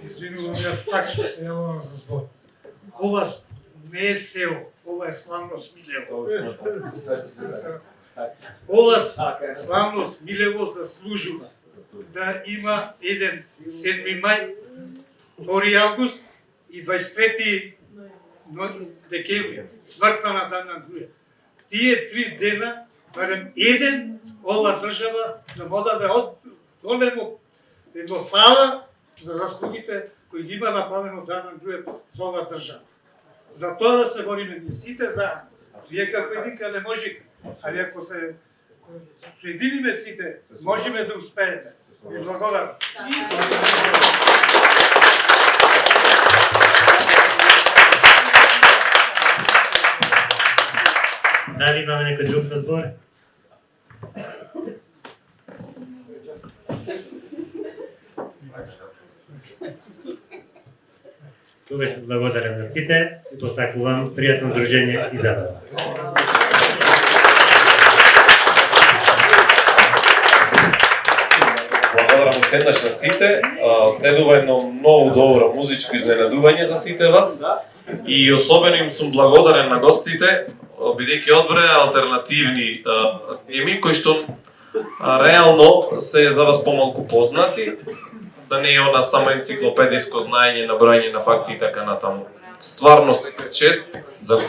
Извинувам, јас пак што се јавам за збор. Ова не е село, ова е славно Смилево. Ова славно Смилево заслужува да има еден 7 мај, 2 август и 23 декември, смртта на Дамјан Груев. Тие 3 дена, барем еден, ова држава да му даде големо едно фала за заслугите кои ги има направено Дамјан Груев со оваа држава. За тоа да се бориме ние сите заедно. Вие како единка не можете, али ако се соединиме сите, можеме да успееме. Ви благодарам. Дали имаме некој друг за збор? Тогаш благодарам на сите и посакувам пријатно дружење и забава. Благодарам уште еднаш на сите. Следува едно многу добро музичко изненадување за сите вас. И особено им сум благодарен на гостите, бидејќи одбреа алтернативни теми кои што реално се за вас помалку познати, да не е она само енциклопедиско знаење, набројање на факти и така натаму. Стварно сте чест за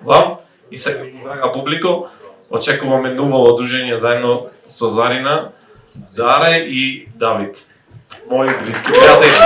вам и сега, драга публико, очекуваме ново дружење заедно со Зарина, Даре и Давид. Мои блиски пријатели.